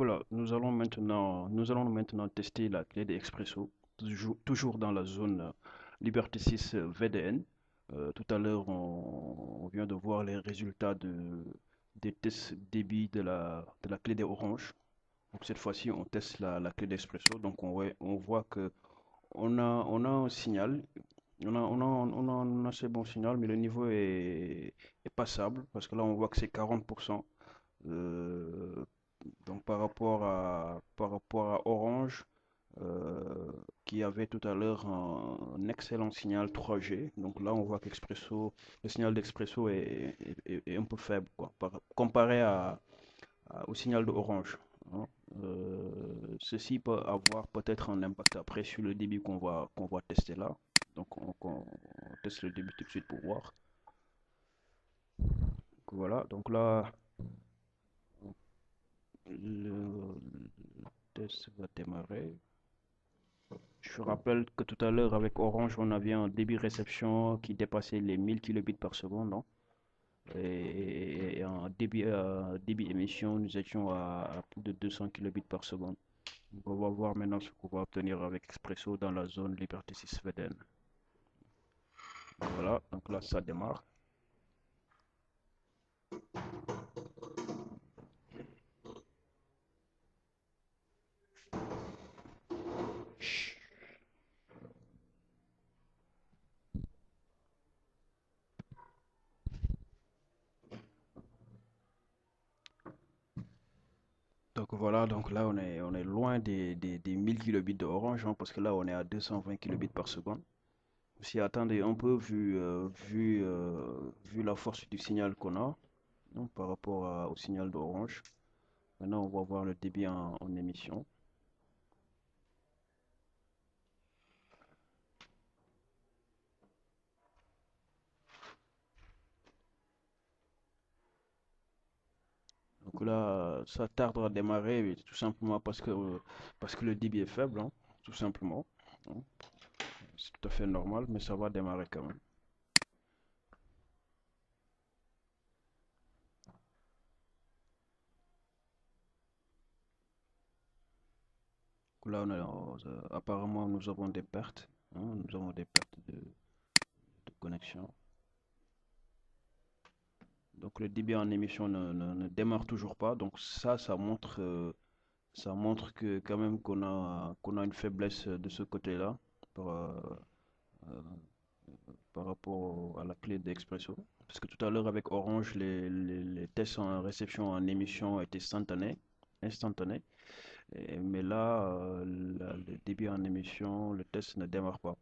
Voilà, nous allons maintenant tester la clé d'Expresso, toujours dans la zone Liberté 6 VDN. Tout à l'heure, on vient de voir les résultats des tests débit de la clé des Orange. Donc cette fois-ci, on teste la clé d'Expresso. Donc on voit que on a un signal, on a un assez bon signal, mais le niveau est passable parce que là, on voit que c'est 40%. Euh, donc par rapport à Orange, euh, qui avait tout à l'heure un excellent signal 3G. Donc là, on voit le signal d'Expresso est un peu faible, quoi, comparé au signal d'Orange, hein. Ceci peut avoir peut-être un impact après sur le débit qu'on va tester là. Donc on teste le débit tout de suite pour voir. Donc voilà, donc là, le test va démarrer. Je rappelle que tout à l'heure, avec Orange, on avait un débit réception qui dépassait les 1000 kilobits par seconde, non? Et en débit émission, nous étions à plus de 200 kilobits par seconde. Donc, on va voir maintenant ce qu'on va obtenir avec Expresso dans la zone Liberté 6 VDN. Voilà, donc là, ça démarre. Donc voilà, donc là, on est loin des 1000 kilobits de Orange, hein, parce que là, on est à 220 kilobits par seconde. S'y attendez un peu vu la force du signal qu'on a, hein, par rapport au signal d'Orange. Maintenant, on va voir le débit en émission. Donc là, ça tarde à démarrer, mais tout simplement parce que le débit est faible, hein, tout simplement, hein. C'est tout à fait normal, mais ça va démarrer quand même. Donc là, apparemment, nous avons des pertes, hein, nous avons des pertes de connexion. Donc le débit en émission ne démarre toujours pas. Donc ça montre que quand même qu'on a une faiblesse de ce côté-là par, euh, euh, par rapport à la clé d'Expresso. Parce que tout à l'heure avec Orange, les tests en réception en émission étaient instantanés. Mais là, le débit en émission, le test ne démarre pas.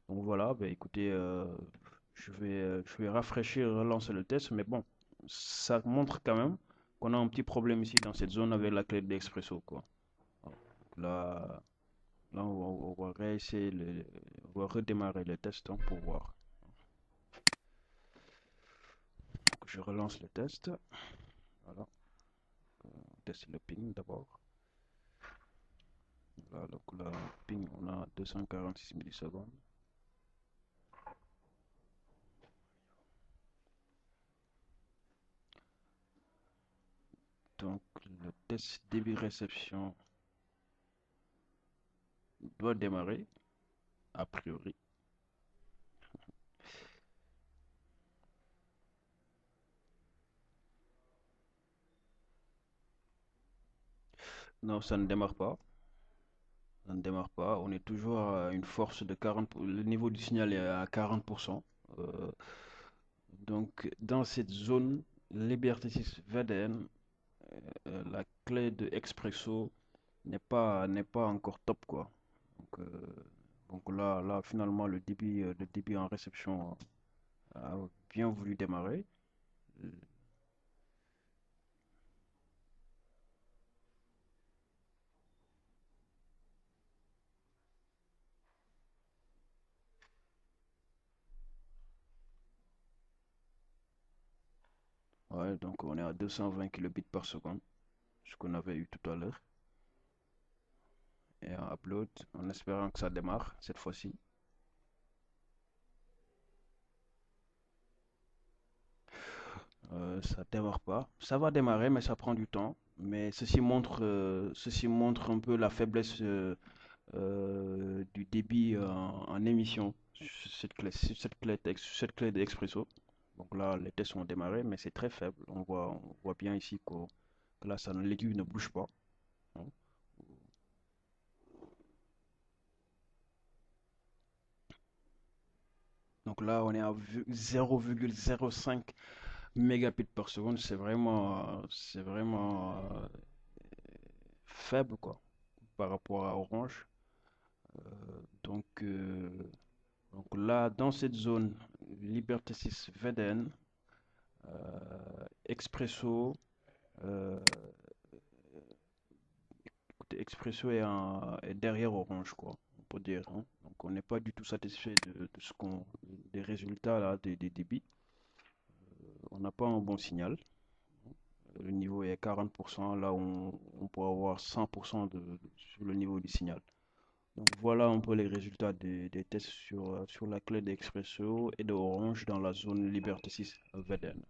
Donc voilà, ben écoutez, je vais rafraîchir, relancer le test, mais bon, ça montre quand même qu'on a un petit problème ici dans cette zone avec la clé d'Expresso, quoi. Donc là, on va réessayer, on va redémarrer le test, hein, pour voir. Donc, je relance le test. Voilà, on teste le ping d'abord. Voilà, donc là, ping, on a 246 millisecondes. Donc, le test débit réception doit démarrer, a priori. Non, ça ne démarre pas. Ça ne démarre pas. On est toujours à une force de 40. Le niveau du signal est à 40%. Euh, donc, dans cette zone, Liberty 6 VDN, la clé de Expresso n'est pas encore top, quoi. Donc là, finalement, le débit en réception a bien voulu démarrer. Euh, Ouais, donc on est à 220 kilobits par seconde, ce qu'on avait eu tout à l'heure. Et on upload en espérant que ça démarre cette fois-ci. Ça démarre pas. Ça va démarrer, mais ça prend du temps. Mais ceci montre un peu la faiblesse du débit en émission sur cette clé d'Expresso. Donc là, les tests ont démarré, mais c'est très faible. On voit bien ici que là, l'aiguille ne bouge pas, hein. Donc là, on est à 0,05 mégabits par seconde. C'est vraiment faible, quoi, par rapport à Orange. Donc, euh, donc là, dans cette zone, Liberté 6 VDN, Expresso, euh, écoutez, Expresso est derrière Orange, quoi, on peut dire, hein. Donc on n'est pas du tout satisfait de des résultats là, des débits. On n'a pas un bon signal. Le niveau est à 40%, là on peut avoir 100% sur le niveau du signal. Donc voilà un peu les résultats des tests sur la clé d'Expresso et de Orange dans la zone Liberté 6 VDN.